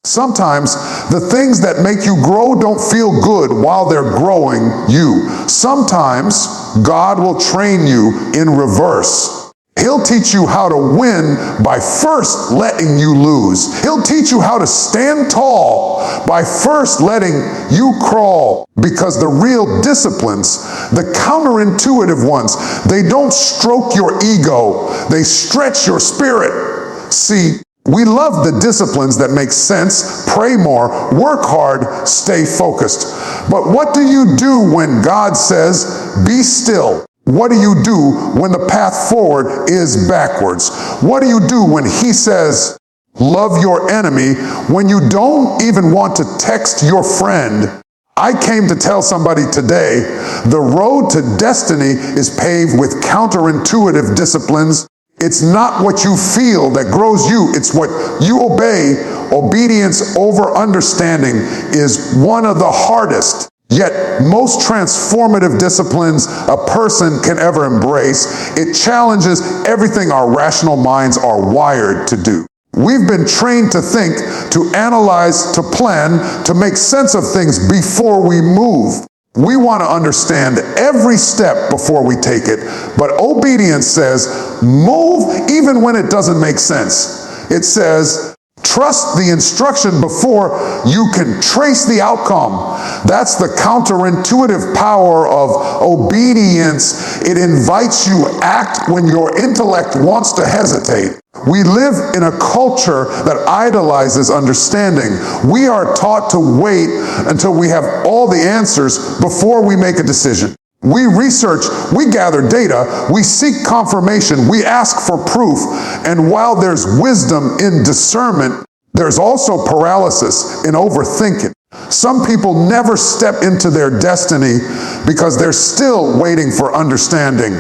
Sometimes the things that make you grow don't feel good while they're growing you. Sometimes God will train you in reverse. He'll teach you how to win by first letting you lose. He'll teach you how to stand tall by first letting you crawl. Because the real disciplines, the counterintuitive ones, they don't stroke your ego, they stretch your spirit. See, we love the disciplines that make sense, pray more, work hard, stay focused. But what do you do when God says, be still? What do you do when the path forward is backwards? What do you do when he says, love your enemy, when you don't even want to text your friend? I came to tell somebody today, the road to destiny is paved with counterintuitive disciplines. It's not what you feel that grows you, it's what you obey. Obedience over understanding is one of the hardest, yet most transformative disciplines a person can ever embrace. It challenges everything our rational minds are wired to do. We've been trained to think, to analyze, to plan, to make sense of things before we move. We want to understand every step before we take it, but obedience says, move even when it doesn't make sense. It says, trust the instruction before you can trace the outcome. That's the counterintuitive power of obedience. It invites you to act when your intellect wants to hesitate. We live in a culture that idolizes understanding. We are taught to wait until we have all the answers before we make a decision. We research, we gather data, we seek confirmation, we ask for proof, and while there's wisdom in discernment, there's also paralysis in overthinking. Some people never step into their destiny because they're still waiting for understanding.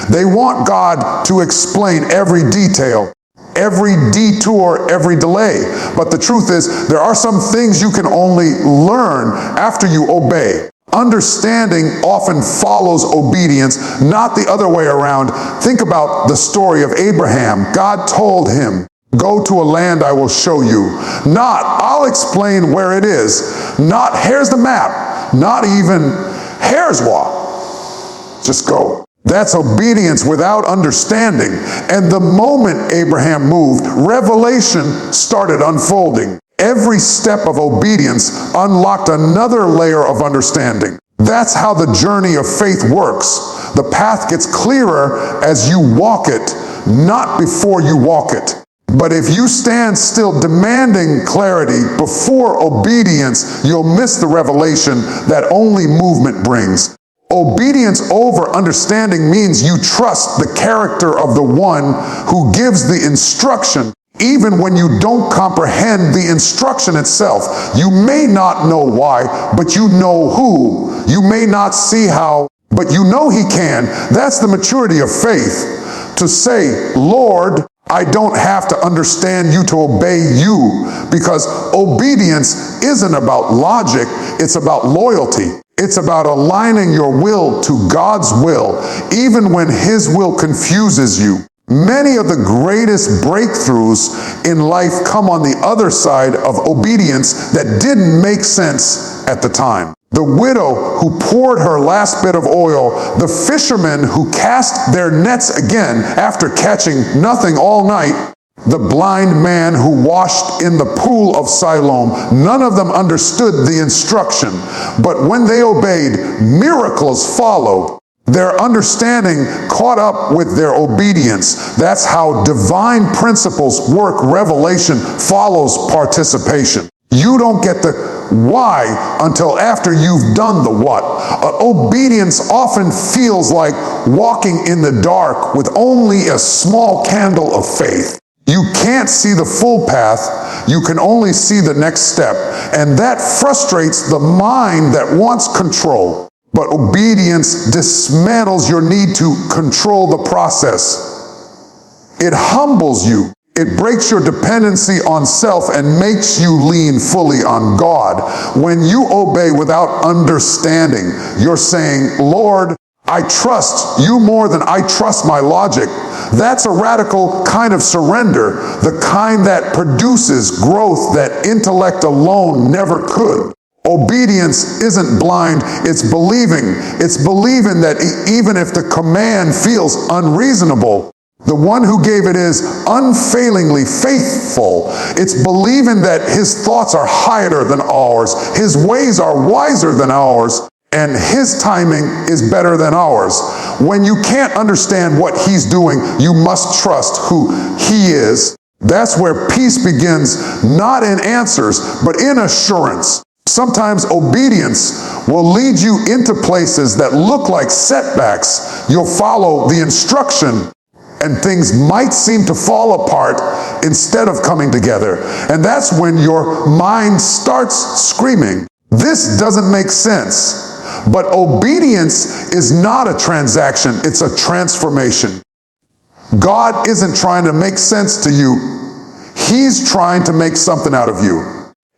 They want God to explain every detail, every detour, every delay. But the truth is, there are some things you can only learn after you obey. Understanding often follows obedience, not the other way around. Think about the story of Abraham. God told him, go to a land I will show you. Not, I'll explain where it is. Not, here's the map. Not even, here's what. Just go. That's obedience without understanding. And the moment Abraham moved, revelation started unfolding. Every step of obedience unlocked another layer of understanding. That's how the journey of faith works. The path gets clearer as you walk it, not before you walk it. But if you stand still demanding clarity before obedience, you'll miss the revelation that only movement brings. Obedience over understanding means you trust the character of the one who gives the instruction, even when you don't comprehend the instruction itself. You may not know why, but you know who. You may not see how, but you know he can. That's the maturity of faith. To say, Lord, I don't have to understand you to obey you, because obedience isn't about logic, it's about loyalty. It's about aligning your will to God's will, even when his will confuses you. Many of the greatest breakthroughs in life come on the other side of obedience that didn't make sense at the time. The widow who poured her last bit of oil, the fishermen who cast their nets again after catching nothing all night, the blind man who washed in the pool of Siloam, none of them understood the instruction. But when they obeyed, miracles followed. Their understanding caught up with their obedience. That's how divine principles work. Revelation follows participation. You don't get the why until after you've done the what. Obedience often feels like walking in the dark with only a small candle of faith. You can't see the full path, you can only see the next step. And that frustrates the mind that wants control. But obedience dismantles your need to control the process. It humbles you. It breaks your dependency on self and makes you lean fully on God. When you obey without understanding, you're saying, Lord, I trust you more than I trust my logic. That's a radical kind of surrender, the kind that produces growth that intellect alone never could. Obedience isn't blind, it's believing. It's believing that even if the command feels unreasonable, the one who gave it is unfailingly faithful. It's believing that his thoughts are higher than ours, his ways are wiser than ours, and his timing is better than ours. When you can't understand what he's doing, you must trust who he is. That's where peace begins, not in answers, but in assurance. Sometimes obedience will lead you into places that look like setbacks. You'll follow the instruction, and things might seem to fall apart instead of coming together. And that's when your mind starts screaming, "This doesn't make sense." But obedience is not a transaction, it's a transformation. God isn't trying to make sense to you. He's trying to make something out of you.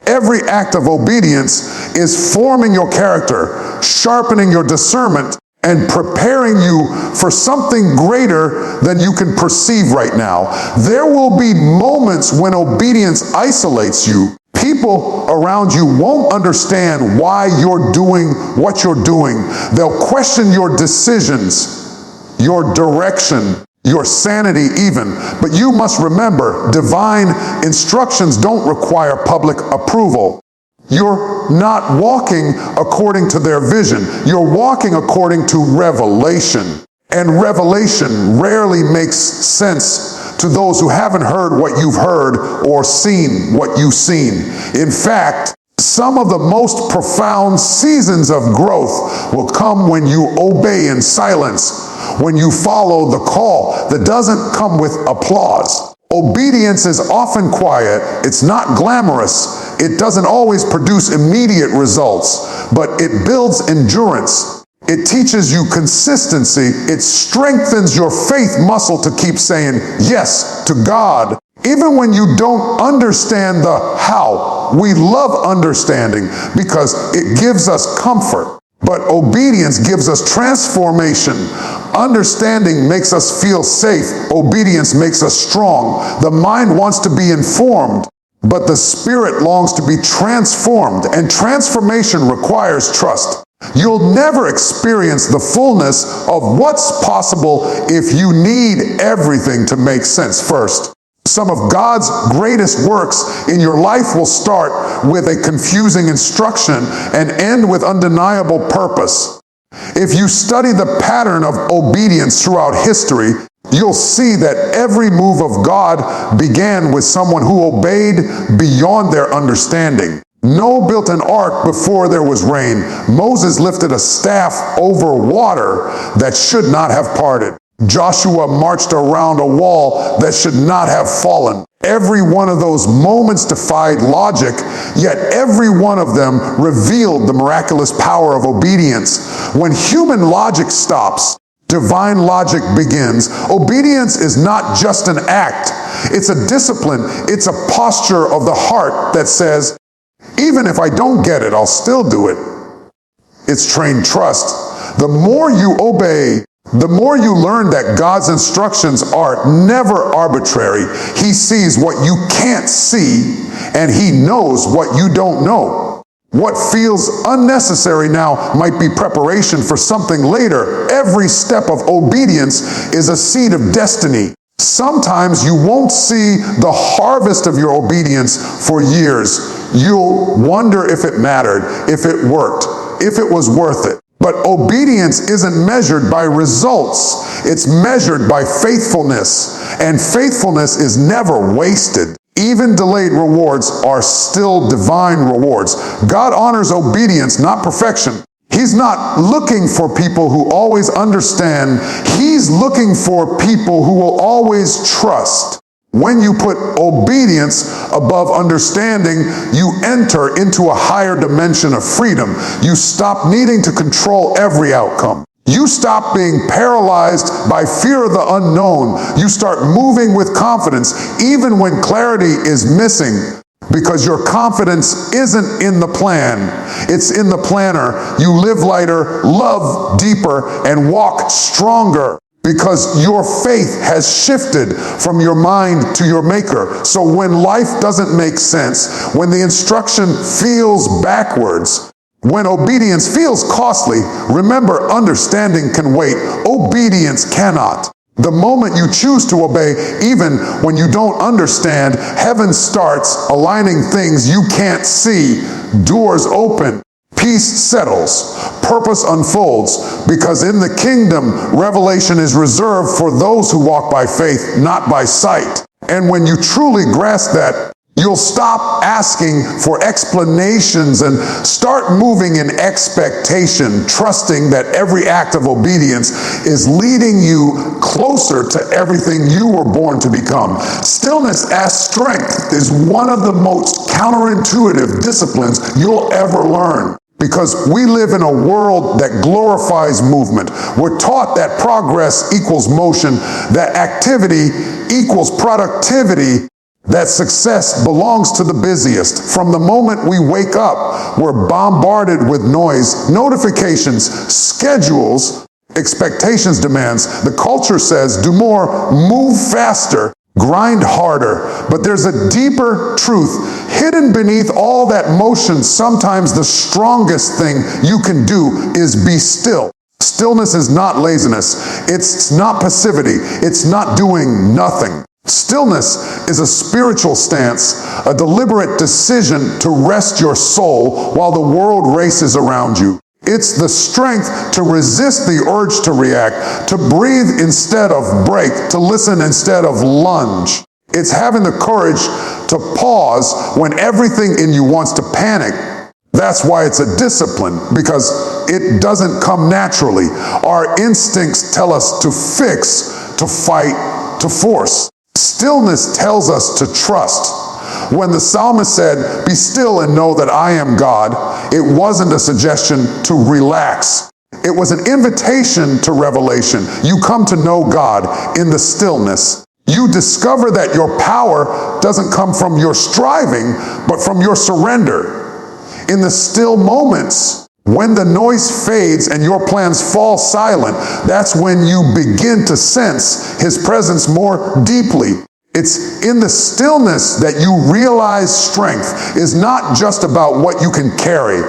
Every act of obedience is forming your character, sharpening your discernment, and preparing you for something greater than you can perceive right now. There will be moments when obedience isolates you. People around you won't understand why you're doing what you're doing. They'll question your decisions, your direction, your sanity even. But you must remember, divine instructions don't require public approval. You're not walking according to their vision. You're walking according to revelation. And revelation rarely makes sense to those who haven't heard what you've heard or seen what you've seen. In fact, some of the most profound seasons of growth will come when you obey in silence, when you follow the call that doesn't come with applause. Obedience is often quiet. It's not glamorous. It doesn't always produce immediate results, but it builds endurance. It teaches you consistency. It strengthens your faith muscle to keep saying yes to God. Even when you don't understand the how, we love understanding because it gives us comfort. But obedience gives us transformation. Understanding makes us feel safe. Obedience makes us strong. The mind wants to be informed, but the spirit longs to be transformed, and transformation requires trust. You'll never experience the fullness of what's possible if you need everything to make sense first. Some of God's greatest works in your life will start with a confusing instruction and end with undeniable purpose. If you study the pattern of obedience throughout history, you'll see that every move of God began with someone who obeyed beyond their understanding. Noah built an ark before there was rain. Moses lifted a staff over water that should not have parted. Joshua marched around a wall that should not have fallen. Every one of those moments defied logic, yet every one of them revealed the miraculous power of obedience. When human logic stops, divine logic begins. Obedience is not just an act. It's a discipline. It's a posture of the heart that says, even if I don't get it, I'll still do it. It's trained trust. The more you obey, the more you learn that God's instructions are never arbitrary. He sees what you can't see, and he knows what you don't know. What feels unnecessary now might be preparation for something later. Every step of obedience is a seed of destiny. Sometimes you won't see the harvest of your obedience for years. You'll wonder if it mattered, if it worked, if it was worth it. But obedience isn't measured by results. It's measured by faithfulness. And faithfulness is never wasted. Even delayed rewards are still divine rewards. God honors obedience, not perfection. He's not looking for people who always understand. He's looking for people who will always trust. When you put obedience above understanding, you enter into a higher dimension of freedom. You stop needing to control every outcome. You stop being paralyzed by fear of the unknown. You start moving with confidence, even when clarity is missing, because your confidence isn't in the plan. It's in the planner. You live lighter, love deeper, and walk stronger. because your faith has shifted from your mind to your maker. So when life doesn't make sense, when the instruction feels backwards, when obedience feels costly, remember, understanding can wait. Obedience cannot. The moment you choose to obey, even when you don't understand, heaven starts aligning things you can't see. Doors open. Peace settles, purpose unfolds, because in the kingdom, revelation is reserved for those who walk by faith, not by sight. And when you truly grasp that, you'll stop asking for explanations and start moving in expectation, trusting that every act of obedience is leading you closer to everything you were born to become. Stillness as strength is one of the most counterintuitive disciplines you'll ever learn. Because we live in a world that glorifies movement. We're taught that progress equals motion, that activity equals productivity, that success belongs to the busiest. From the moment we wake up, we're bombarded with noise, notifications, schedules, expectations, demands. The culture says, do more, move faster, grind harder. But there's a deeper truth hidden beneath all that motion. Sometimes the strongest thing you can do is be still. Stillness is not laziness. It's not passivity. It's not doing nothing. Stillness is a spiritual stance, a deliberate decision to rest your soul while the world races around you. It's the strength to resist the urge to react, to breathe instead of break, to listen instead of lunge. It's having the courage to pause when everything in you wants to panic. That's why it's a discipline, because it doesn't come naturally. Our instincts tell us to fix, to fight, to force. Stillness tells us to trust. When the psalmist said, "Be still and know that I am God," it wasn't a suggestion to relax. It was an invitation to revelation. You come to know God in the stillness. You discover that your power doesn't come from your striving, but from your surrender. In the still moments, when the noise fades and your plans fall silent, that's when you begin to sense His presence more deeply. It's in the stillness that you realize strength is not just about what you can carry.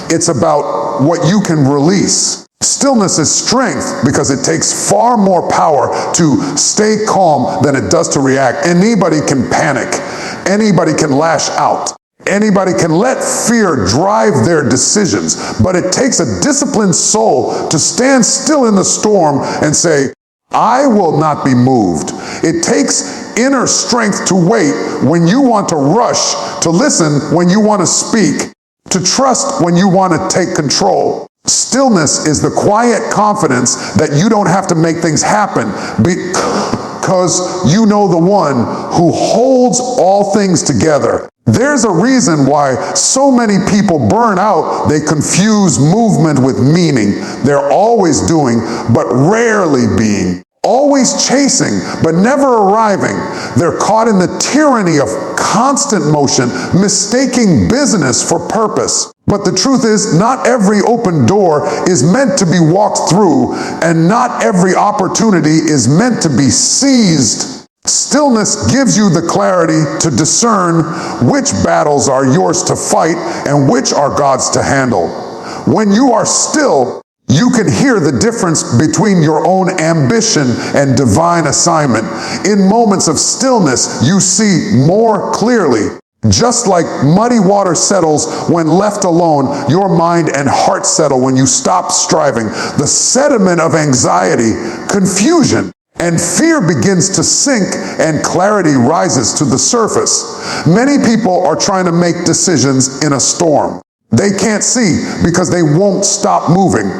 It's about what you can release. Stillness is strength because it takes far more power to stay calm than it does to react. Anybody can panic. Anybody can lash out. Anybody can let fear drive their decisions. But it takes a disciplined soul to stand still in the storm and say, I will not be moved. It takes inner strength to wait when you want to rush, to listen when you want to speak, to trust when you want to take control. Stillness is the quiet confidence that you don't have to make things happen because you know the one who holds all things together. There's a reason why so many people burn out. They confuse movement with meaning. They're always doing, but rarely being. Always chasing, but never arriving. They're caught in the tyranny of constant motion, mistaking business for purpose. But the truth is, not every open door is meant to be walked through, and not every opportunity is meant to be seized. Stillness gives you the clarity to discern which battles are yours to fight and which are God's to handle. When you are still, you can hear the difference between your own ambition and divine assignment. In moments of stillness, you see more clearly. Just like muddy water settles when left alone, your mind and heart settle when you stop striving. The sediment of anxiety, confusion, and fear begins to sink and clarity rises to the surface. Many people are trying to make decisions in a storm. They can't see because they won't stop moving.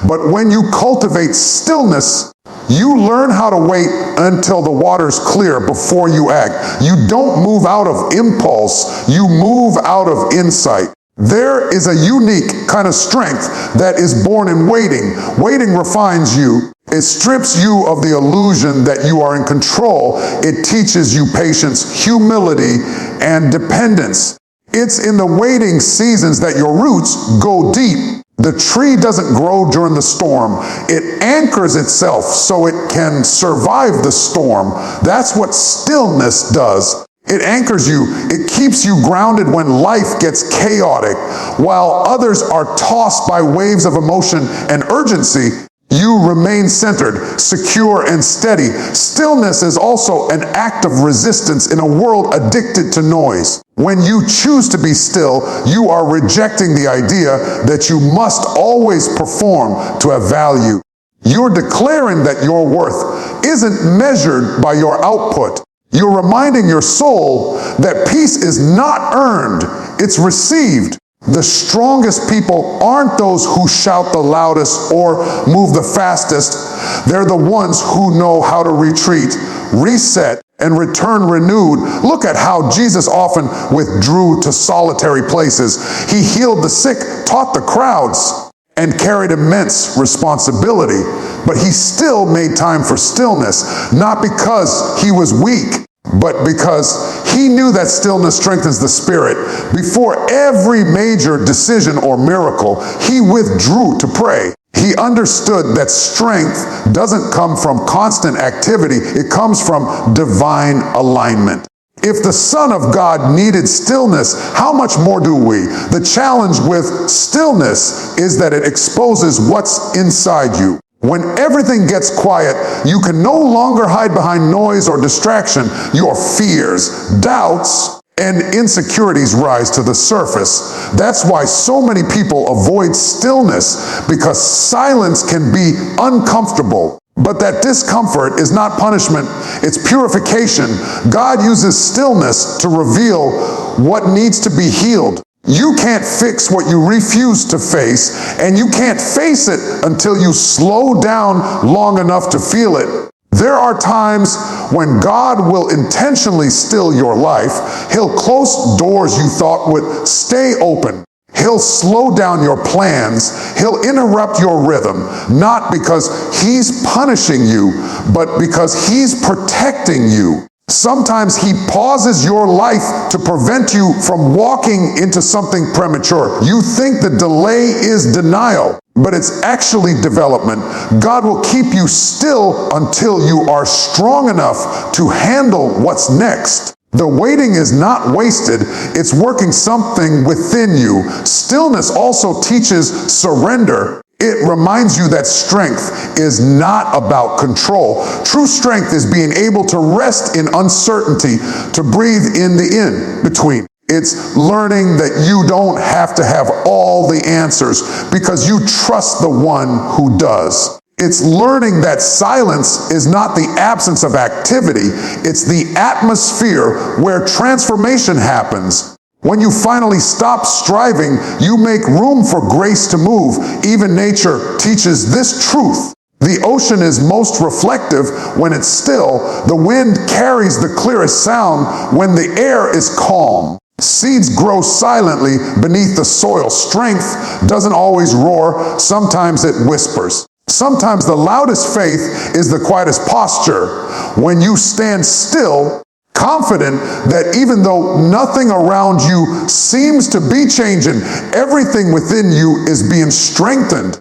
But when you cultivate stillness, you learn how to wait until the water's clear before you act. You don't move out of impulse, you move out of insight. There is a unique kind of strength that is born in waiting. Waiting refines you. It strips you of the illusion that you are in control. It teaches you patience, humility, and dependence. It's in the waiting seasons that your roots go deep. The tree doesn't grow during the storm. It anchors itself so it can survive the storm. That's what stillness does. It anchors you. It keeps you grounded when life gets chaotic. While others are tossed by waves of emotion and urgency, you remain centered, secure, and steady. Stillness is also an act of resistance in a world addicted to noise. When you choose to be still, you are rejecting the idea that you must always perform to have value. You're declaring that your worth isn't measured by your output. You're reminding your soul that peace is not earned, it's received. The strongest people aren't those who shout the loudest or move the fastest. They're the ones who know how to retreat, reset, and return renewed. Look at how Jesus often withdrew to solitary places. He healed the sick, taught the crowds, and carried immense responsibility. But he still made time for stillness, not because he was weak, but because he knew that stillness strengthens the spirit. Before every major decision or miracle, he withdrew to pray. He understood that strength doesn't come from constant activity, it comes from divine alignment. If the Son of God needed stillness, how much more do we? The challenge with stillness is that it exposes what's inside you. When everything gets quiet, you can no longer hide behind noise or distraction. Your fears, doubts, and insecurities rise to the surface. That's why so many people avoid stillness, because silence can be uncomfortable. But that discomfort is not punishment, it's purification. God uses stillness to reveal what needs to be healed. You can't fix what you refuse to face, and you can't face it until you slow down long enough to feel it. There are times when God will intentionally still your life. He'll close doors you thought would stay open. He'll slow down your plans. He'll interrupt your rhythm, not because he's punishing you, but because he's protecting you. Sometimes he pauses your life to prevent you from walking into something premature. You think the delay is denial, but it's actually development. God will keep you still until you are strong enough to handle what's next. The waiting is not wasted, it's working something within you. Stillness also teaches surrender. It reminds you that strength is not about control. True strength is being able to rest in uncertainty, to breathe in the in-between. It's learning that you don't have to have all the answers because you trust the one who does. It's learning that silence is not the absence of activity, it's the atmosphere where transformation happens. When you finally stop striving, you make room for grace to move. Even nature teaches this truth. The ocean is most reflective when it's still. The wind carries the clearest sound when the air is calm. Seeds grow silently beneath the soil. Strength doesn't always roar. Sometimes it whispers. Sometimes the loudest faith is the quietest posture. When you stand still, confident that even though nothing around you seems to be changing, everything within you is being strengthened.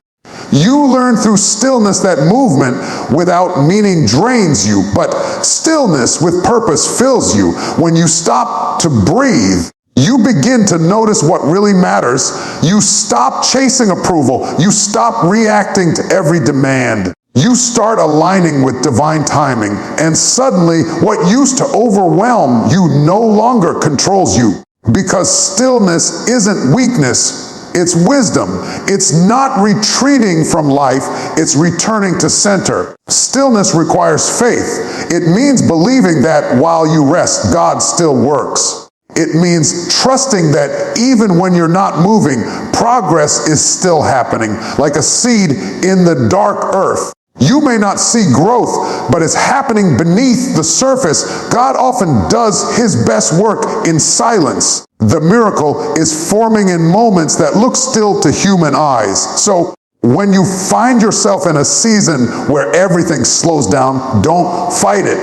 You learn through stillness that movement without meaning drains you, but stillness with purpose fills you. When you stop to breathe, you begin to notice what really matters. You stop chasing approval. You stop reacting to every demand. You start aligning with divine timing, and suddenly what used to overwhelm you no longer controls you. Because stillness isn't weakness, it's wisdom. It's not retreating from life, it's returning to center. Stillness requires faith. It means believing that while you rest, God still works. It means trusting that even when you're not moving, progress is still happening, like a seed in the dark earth. You may not see growth, but it's happening beneath the surface. God often does his best work in silence. The miracle is forming in moments that look still to human eyes. So when you find yourself in a season where everything slows down, don't fight it.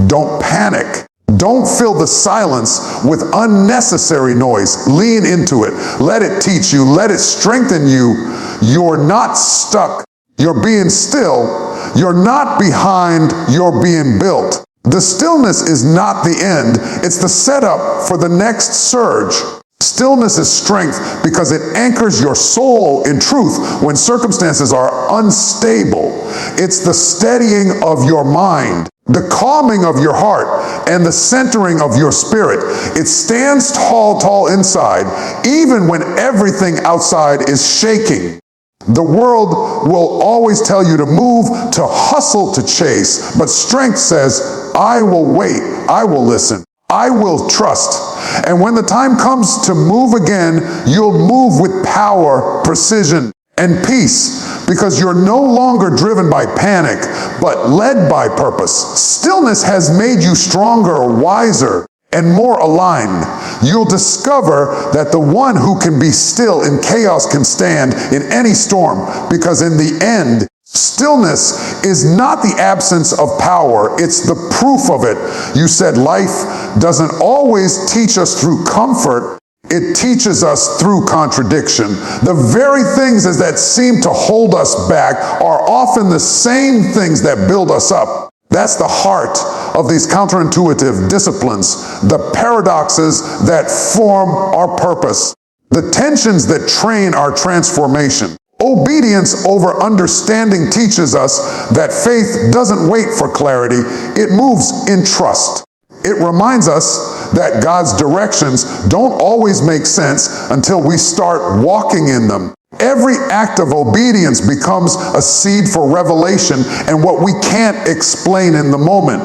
Don't panic. Don't fill the silence with unnecessary noise. Lean into it. Let it teach you. Let it strengthen you. You're not stuck. You're being still. You're not behind. You're being built. The stillness is not the end. It's the setup for the next surge. Stillness is strength because it anchors your soul in truth when circumstances are unstable. It's the steadying of your mind, the calming of your heart, and the centering of your spirit. It stands tall inside, even when everything outside is shaking. The world will always tell you to move, to hustle, to chase, but strength says, I will wait, I will listen, I will trust. And when the time comes to move again, you'll move with power, precision, and peace, because you're no longer driven by panic, but led by purpose. Stillness has made you stronger, wiser, and more aligned. You'll discover that the one who can be still in chaos can stand in any storm, because in the end, stillness is not the absence of power, it's the proof of it. You said life doesn't always teach us through comfort, it teaches us through contradiction. The very things that seem to hold us back are often the same things that build us up. That's the heart of these counterintuitive disciplines, the paradoxes that form our purpose, the tensions that train our transformation. Obedience over understanding teaches us that faith doesn't wait for clarity, it moves in trust. It reminds us that God's directions don't always make sense until we start walking in them. Every act of obedience becomes a seed for revelation, and what we can't explain in the moment,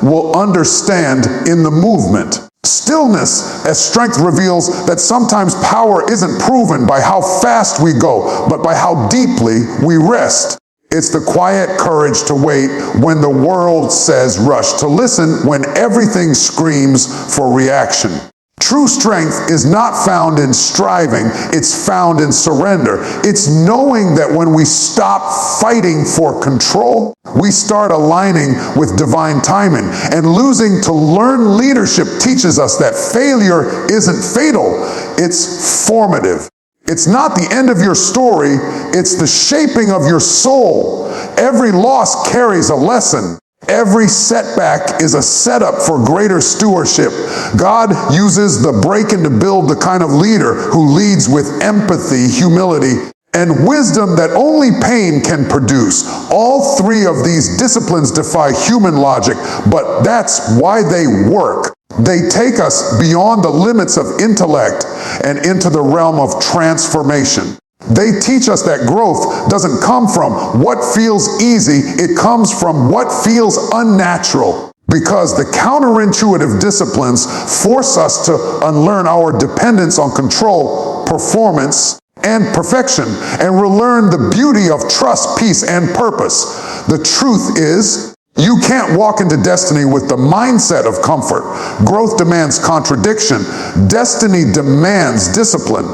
we'll understand in the movement. Stillness as strength reveals that sometimes power isn't proven by how fast we go, but by how deeply we rest. It's the quiet courage to wait when the world says rush, to listen when everything screams for reaction. True strength is not found in striving, it's found in surrender. It's knowing that when we stop fighting for control, we start aligning with divine timing. And losing to learn leadership teaches us that failure isn't fatal, it's formative. It's not the end of your story, it's the shaping of your soul. Every loss carries a lesson. Every setback is a setup for greater stewardship. God uses the break-in to build the kind of leader who leads with empathy, humility, and wisdom that only pain can produce. All three of these disciplines defy human logic, but that's why they work. They take us beyond the limits of intellect and into the realm of transformation. They teach us that growth doesn't come from what feels easy, it comes from what feels unnatural. Because the counterintuitive disciplines force us to unlearn our dependence on control, performance, and perfection, and relearn the beauty of trust, peace, and purpose. The truth is, you can't walk into destiny with the mindset of comfort. Growth demands contradiction. Destiny demands discipline.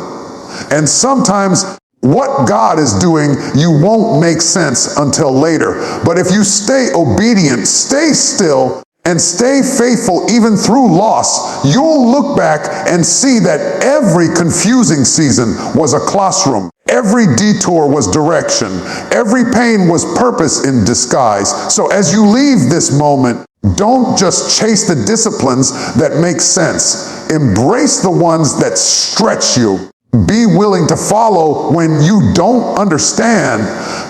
And sometimes what God is doing, you won't make sense until later. But if you stay obedient, stay still, and stay faithful even through loss, you'll look back and see that every confusing season was a classroom. Every detour was direction. Every pain was purpose in disguise. So as you leave this moment, don't just chase the disciplines that make sense. Embrace the ones that stretch you. Be willing to follow when you don't understand,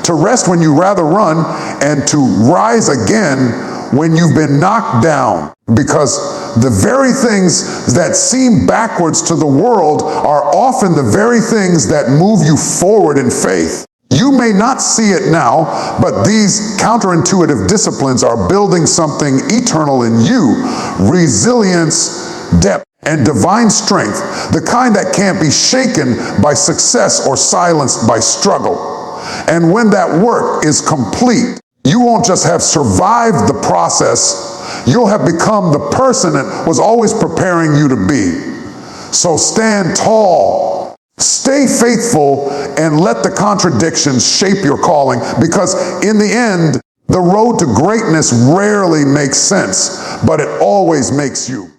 to rest when you rather run, and to rise again when you've been knocked down. Because the very things that seem backwards to the world are often the very things that move you forward in faith. You may not see it now, but these counterintuitive disciplines are building something eternal in you. Resilience, depth, and divine strength, the kind that can't be shaken by success or silenced by struggle. And when that work is complete, you won't just have survived the process, you'll have become the person that was always preparing you to be. So stand tall, stay faithful, and let the contradictions shape your calling, because in the end, The road to greatness rarely makes sense, but it always makes you.